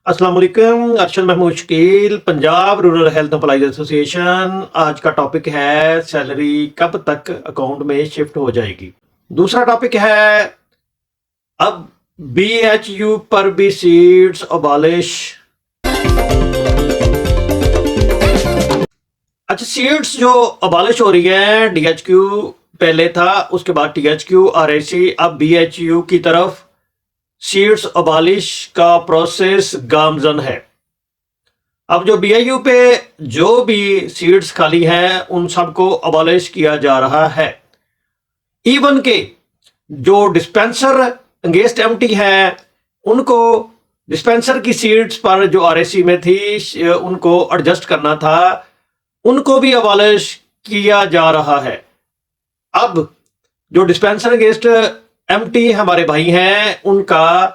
अस्सलाम वालेकुम। Arshad Mahmood Shakeel, Punjab rural health employees association. आज का टॉपिक है सैलरी कब तक अकाउंट में शिफ्ट हो जाएगी। दूसरा टॉपिक है अब बीएचयू पर भी सीट्स अबॉलिश। अच्छा, सीट्स जो अबॉलिश हो रही है, डीएचक्यू पहले था, उसके बाद टीएचक्यू, आरएसी, अब बीएचयू की तरफ सीट्स अबॉलिश का प्रोसेस गामजन है। अब जो बीआईयू पे जो भी सीट्स खाली हैं उन सबको अबॉलिश किया जा रहा है। इवन के जो डिस्पेंसर अगेंस्ट एम्प्टी है उनको डिस्पेंसर की सीट्स पर जो आरएसी में थी उनको एडजस्ट करना था, उनको भी अबॉलिश किया जा रहा है। अब जो डिस्पेंसर अगेंस्ट एम्प्टी हमारे भाई हैं उनका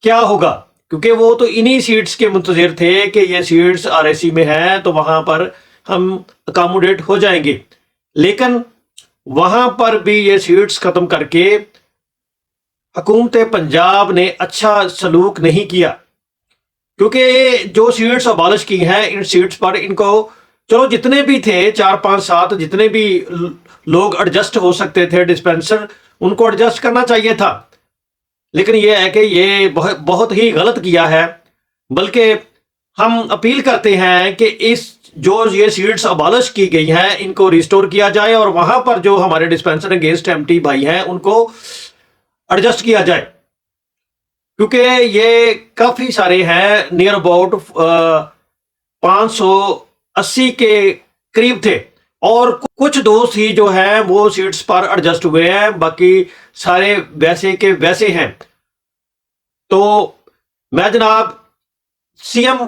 क्या होगा, क्योंकि वो तो इन्हीं सीट्स के मुंतजिर थे कि ये सीट्स आरएसी में हैं तो वहां पर हम अकोमोडेट हो जाएंगे, लेकिन वहां पर भी ये सीट्स खत्म करके हुकूमत पंजाब ने अच्छा सलूक नहीं किया, क्योंकि जो सीट्स अबॉलिश की हैं इन सीट्स पर इनको चलो जितने भी थे 4 5 7 जितने भी लोग एडजस्ट हो सकते थे डिस्पेंसर, उनको एडजस्ट करना चाहिए था। लेकिन यह है कि ये बहुत ही गलत किया है। बल्कि हम अपील करते हैं कि इस जो ये सीट्स अबॉलिश की गई हैं इनको रिस्टोर किया जाए और वहां पर जो हमारे डिस्पेंसर अगेंस्ट एम्प्टी भाई हैं उनको एडजस्ट किया जाए, क्योंकि ये काफी सारे हैं, नियर अबाउट 580 के करीब थे और कुछ दोस्त ही जो हैं वो सीट्स पर एडजस्ट हुए हैं, बाकी सारे वैसे के वैसे हैं। तो मैं जनाब सीएम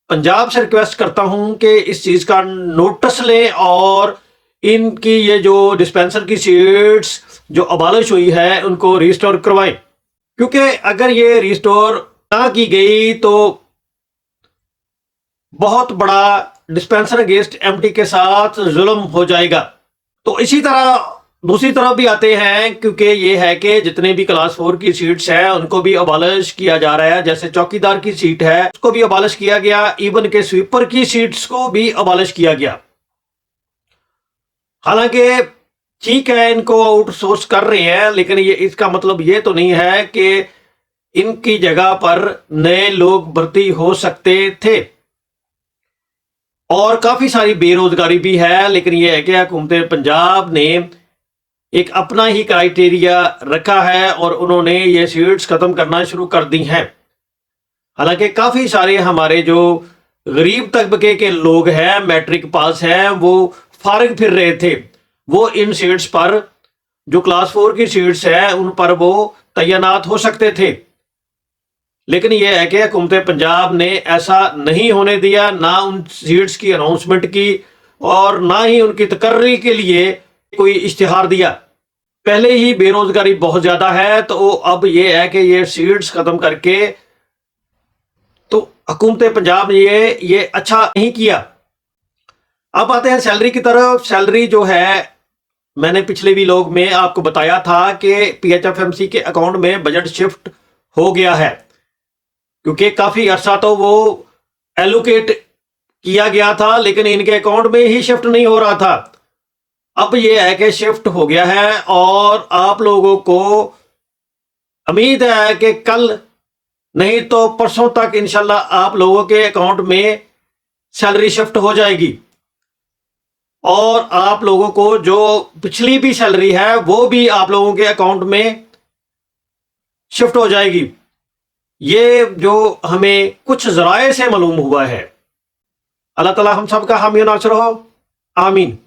पंजाब से रिक्वेस्ट करता हूं कि इस चीज का नोटिस लें और इनकी ये जो डिस्पेंसर की सीट्स जो अबॉलिश हुई है उनको रिस्टोर करवाएं, क्योंकि अगर ये रिस्टोर ना की गई तो बहुत बड़ा डिस्पेंसर अगेंस्ट एम्प्टी के साथ जुल्म हो जाएगा। तो इसी तरह दूसरी तरफ भी आते हैं, क्योंकि ये है कि जितने भी क्लास 4 की सीट्स हैं उनको भी अबॉलिश किया जा रहा है। जैसे चौकीदार की सीट है उसको भी अबॉलिश किया गया, इवन के स्वीपर की सीट्स को भी अबॉलिश किया गया। हालांकि ठीक है इनको आउटसोर्स कर रहे हैं, लेकिन ये इसका मतलब ये तो नहीं है कि इनकी जगह पर नए लोग भर्ती हो सकते थे। और काफी सारी बेरोजगारी भी है, लेकिन यह है कि हुकूमत पंजाब ने एक अपना ही क्राइटेरिया रखा है और उन्होंने ये सीट्स खत्म करना शुरू कर दी हैं। हालांकि काफी सारे हमारे जो गरीब तबके के लोग हैं, मैट्रिक पास हैं, वो फारिग फिर रहे थे, वो इन सीट्स पर जो क्लास 4 की सीट्स हैं उन पर वो तैनात हो सकते थे। लेकिन यह है कि हुकूमत पंजाब ने ऐसा नहीं होने दिया, ना उन सीट्स की अनाउंसमेंट की और ना ही उनकी तकर्री के लिए कोई इश्तिहार दिया। पहले ही बेरोजगारी बहुत ज्यादा है, तो अब यह है कि ये सीट्स खत्म करके तो हुकूमत पंजाब ने ये अच्छा नहीं किया। अब आते हैं सैलरी की तरफ। सैलरी जो है मैंने पिछले भी लोग में आपको बताया था कि पीएचएफएमसी के अकाउंट में बजट शिफ्ट हो गया है, क्योंकि काफी अरसा तो वो एलोकेट किया गया था लेकिन इनके अकाउंट में ही शिफ्ट नहीं हो रहा था। अब ये है कि शिफ्ट हो गया है और आप लोगों को उम्मीद है कि कल नहीं तो परसों तक इंशाल्लाह आप लोगों के अकाउंट में सैलरी शिफ्ट हो जाएगी और आप लोगों को जो पिछली भी सैलरी है वो भी आप लोगों के अकाउंट में शिफ्ट हो जाएगी। ये जो हमें कुछ जराए से मालूम हुआ है। अल्लाह ताला हम सब का हामी नासर हो, आमीन।